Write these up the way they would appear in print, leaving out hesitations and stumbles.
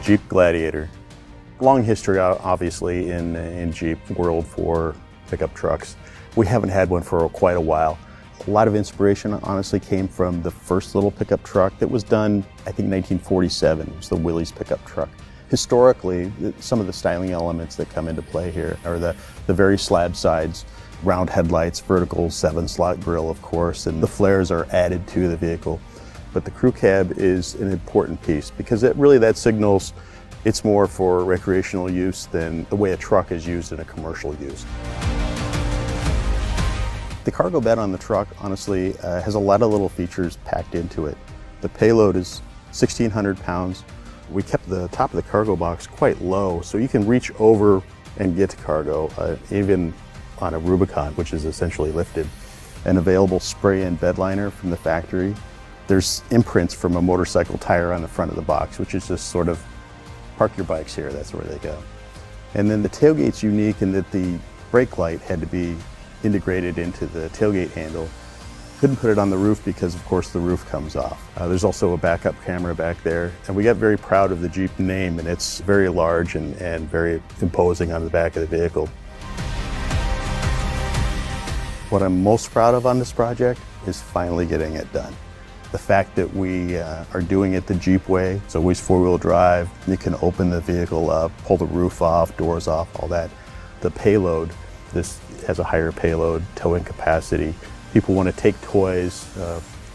Jeep Gladiator. Long history, obviously, in Jeep world for pickup trucks. We haven't had one for quite a while. A lot of inspiration, honestly, came from the first little pickup truck that was done, I think, 1947. It was the Willys pickup truck. Historically, some of the styling elements that come into play here are the very slab sides, round headlights, vertical 7-slot grille, of course, and the flares are added to the vehicle. But the crew cab is an important piece because that signals it's more for recreational use than the way a truck is used in a commercial use. The cargo bed on the truck, honestly, has a lot of little features packed into it. The payload is 1,600 pounds. We kept the top of the cargo box quite low, so you can reach over and get to cargo, even on a Rubicon, which is essentially lifted. An available spray-in bed liner from the factory. There's imprints from a motorcycle tire on the front of the box, which is just sort of, park your bikes here, that's where they go. And then the tailgate's unique in that the brake light had to be integrated into the tailgate handle. Couldn't put it on the roof because, of course, the roof comes off. There's also a backup camera back there. And we got very proud of the Jeep name, and it's very large and very imposing on the back of the vehicle. What I'm most proud of on this project is finally getting it done. The fact that we are doing it the Jeep way, it's always four-wheel drive. You can open the vehicle up, pull the roof off, doors off, all that. The payload, this has a higher payload, towing capacity. People want to take toys,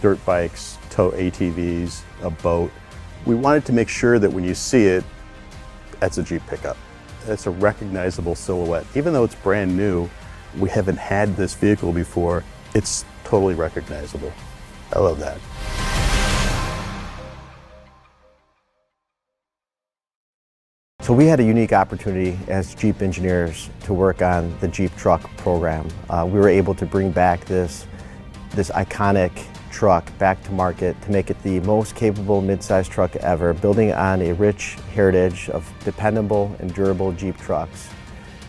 dirt bikes, tow ATVs, a boat. We wanted to make sure that when you see it, that's a Jeep pickup. It's a recognizable silhouette. Even though it's brand new, we haven't had this vehicle before, it's totally recognizable. I love that. So we had a unique opportunity as Jeep engineers to work on the Jeep truck program. We were able to bring back this iconic truck back to market to make it the most capable midsize truck ever, building on a rich heritage of dependable and durable Jeep trucks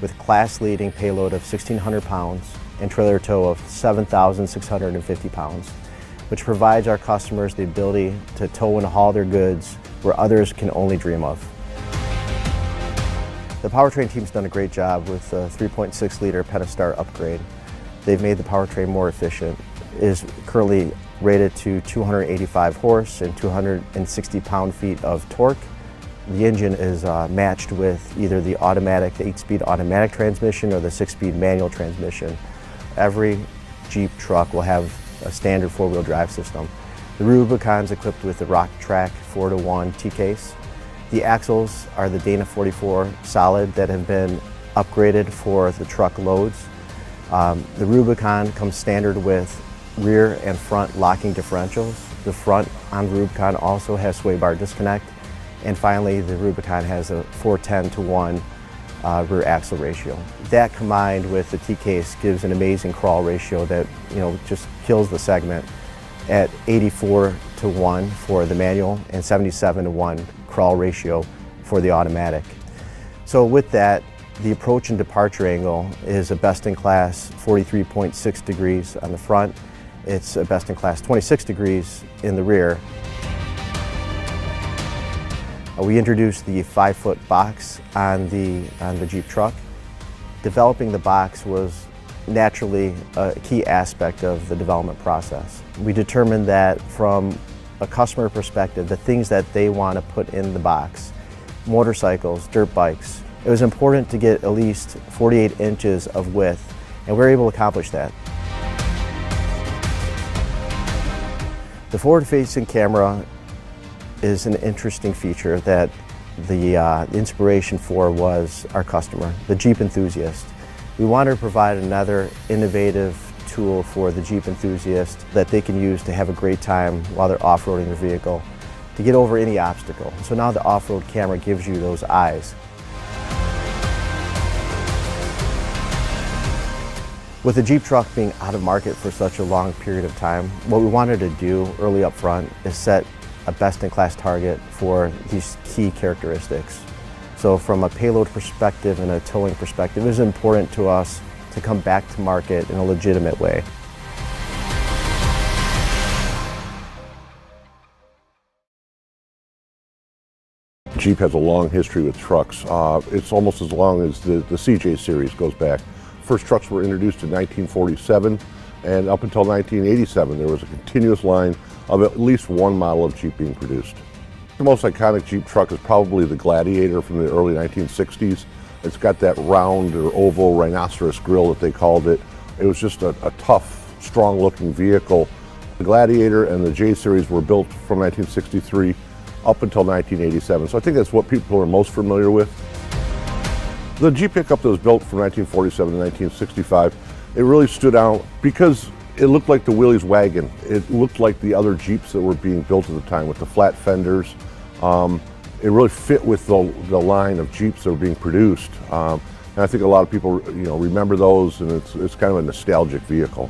with class-leading payload of 1,600 pounds and trailer tow of 7,650 pounds, which provides our customers the ability to tow and haul their goods where others can only dream of. The powertrain team's done a great job with the 3.6-liter Pentastar upgrade. They've made the powertrain more efficient. It is currently rated to 285 horse and 260 pound-feet of torque. The engine is matched with either the automatic 8-speed automatic transmission or the 6-speed manual transmission. Every Jeep truck will have a standard four-wheel drive system. The Rubicon's equipped with the Rock Track 4-to-1 T-case. The axles are the Dana 44 solid that have been upgraded for the truck loads. The Rubicon comes standard with rear and front locking differentials. The front on Rubicon also has sway bar disconnect. And finally, the Rubicon has a 4:10-to-1 rear axle ratio. That combined with the T-case gives an amazing crawl ratio that just kills the segment at 84:1 for the manual and 77:1 crawl ratio for the automatic. So with that, the approach and departure angle is a best-in-class 43.6 degrees on the front. It's a best-in-class 26 degrees in the rear. We introduced the 5-foot box on the Jeep truck. Developing the box was naturally a key aspect of the development process. We determined that from a customer perspective, the things that they want to put in the box, motorcycles, dirt bikes, it was important to get at least 48 inches of width, and we were able to accomplish that. The forward-facing camera is an interesting feature that the inspiration for was our customer, the Jeep enthusiast. We wanted to provide another innovative tool for the Jeep enthusiast that they can use to have a great time while they're off-roading their vehicle, to get over any obstacle. So now the off-road camera gives you those eyes. With the Jeep truck being out of market for such a long period of time, what we wanted to do early up front is set a best-in-class target for these key characteristics. So from a payload perspective and a towing perspective, it was important to us to come back to market in a legitimate way. Jeep has a long history with trucks. It's almost as long as the CJ series goes back. First trucks were introduced in 1947, and up until 1987 there was a continuous line of at least one model of Jeep being produced. The most iconic Jeep truck is probably the Gladiator from the early 1960s. It's got that round or oval rhinoceros grille that they called it. It was just a tough, strong-looking vehicle. The Gladiator and the J Series were built from 1963 up until 1987, so I think that's what people are most familiar with. The Jeep pickup that was built from 1947 to 1965, it really stood out because it looked like the Willys wagon. It looked like the other Jeeps that were being built at the time with the flat fenders. It really fit with the line of Jeeps that were being produced. And I think a lot of people remember those, and it's kind of a nostalgic vehicle.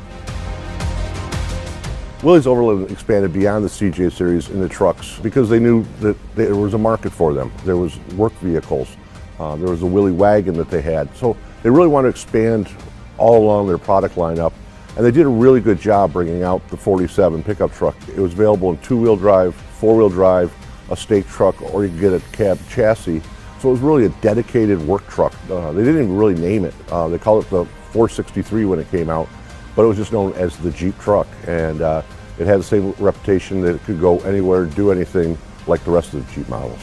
Willys Overland expanded beyond the CJ series into trucks because they knew that there was a market for them. There was work vehicles. There was a Willy wagon that they had. So they really wanted to expand all along their product lineup. And they did a really good job bringing out the 47 pickup truck. It was available in two-wheel drive, four-wheel drive, a stake truck, or you could get a cab chassis. So it was really a dedicated work truck. They didn't even really name it. They called it the 463 when it came out, but it was just known as the Jeep truck. And it had the same reputation that it could go anywhere, do anything like the rest of the Jeep models.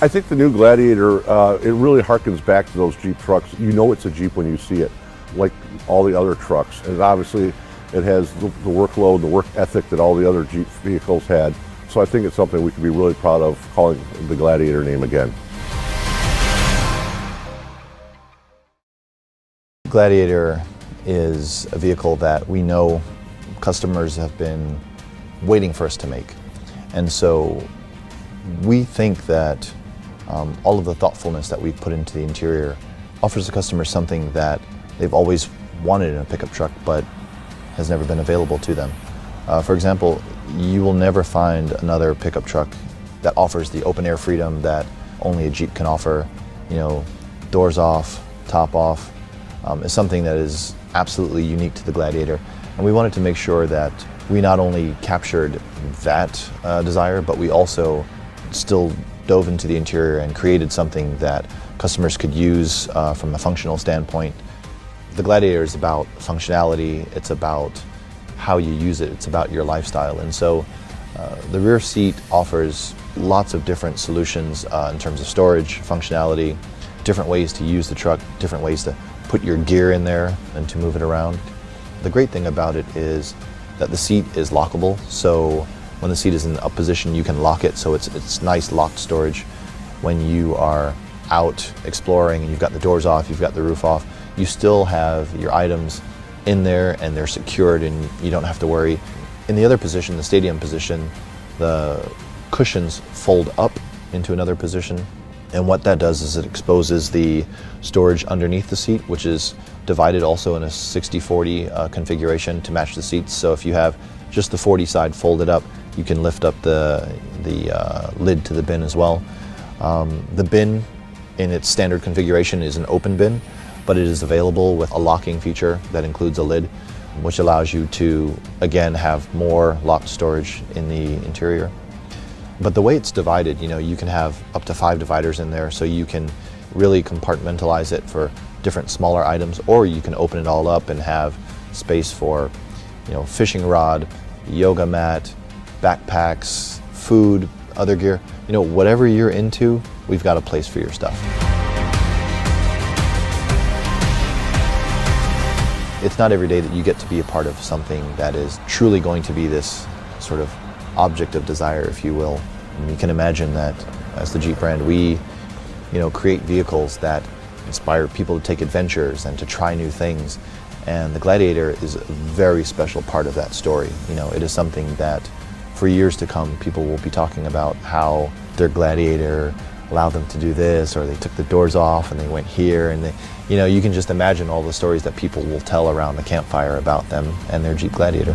I think the new Gladiator, it really harkens back to those Jeep trucks. You know it's a Jeep when you see it, like all the other trucks. And obviously it has the workload, the work ethic that all the other Jeep vehicles had. So I think it's something we can be really proud of calling the Gladiator name again. Gladiator is a vehicle that we know customers have been waiting for us to make. And so we think that all of the thoughtfulness that we've put into the interior offers the customer something that they've always wanted in a pickup truck but has never been available to them. For example, you will never find another pickup truck that offers the open air freedom that only a Jeep can offer. Doors off, top off, is something that is absolutely unique to the Gladiator. And we wanted to make sure that we not only captured that desire, but we also still dove into the interior and created something that customers could use from a functional standpoint. The Gladiator is about functionality, it's about how you use it, it's about your lifestyle. And so the rear seat offers lots of different solutions in terms of storage, functionality, different ways to use the truck, different ways to put your gear in there and to move it around. The great thing about it is that the seat is lockable, so when the seat is in the up position you can lock it, so it's nice locked storage. When you are out exploring and you've got the doors off, you've got the roof off, you still have your items in there and they're secured and you don't have to worry. In the other position, the stadium position, the cushions fold up into another position, and what that does is it exposes the storage underneath the seat, which is divided also in a 60-40 configuration to match the seats. So if you have just the 40 side folded up, you can lift up the lid to the bin as well. The bin in its standard configuration is an open bin, but it is available with a locking feature that includes a lid, which allows you to, again, have more locked storage in the interior. But the way it's divided, you can have up to 5 dividers in there, so you can really compartmentalize it for different smaller items, or you can open it all up and have space for, fishing rod, yoga mat, backpacks, food, other gear. Whatever you're into, we've got a place for your stuff. It's not every day that you get to be a part of something that is truly going to be this sort of object of desire, if you will. And you can imagine that as the Jeep brand, we create vehicles that inspire people to take adventures and to try new things. And the Gladiator is a very special part of that story. It is something that for years to come, people will be talking about how their Gladiator allowed them to do this, or they took the doors off and they went here, and you can just imagine all the stories that people will tell around the campfire about them and their Jeep Gladiator.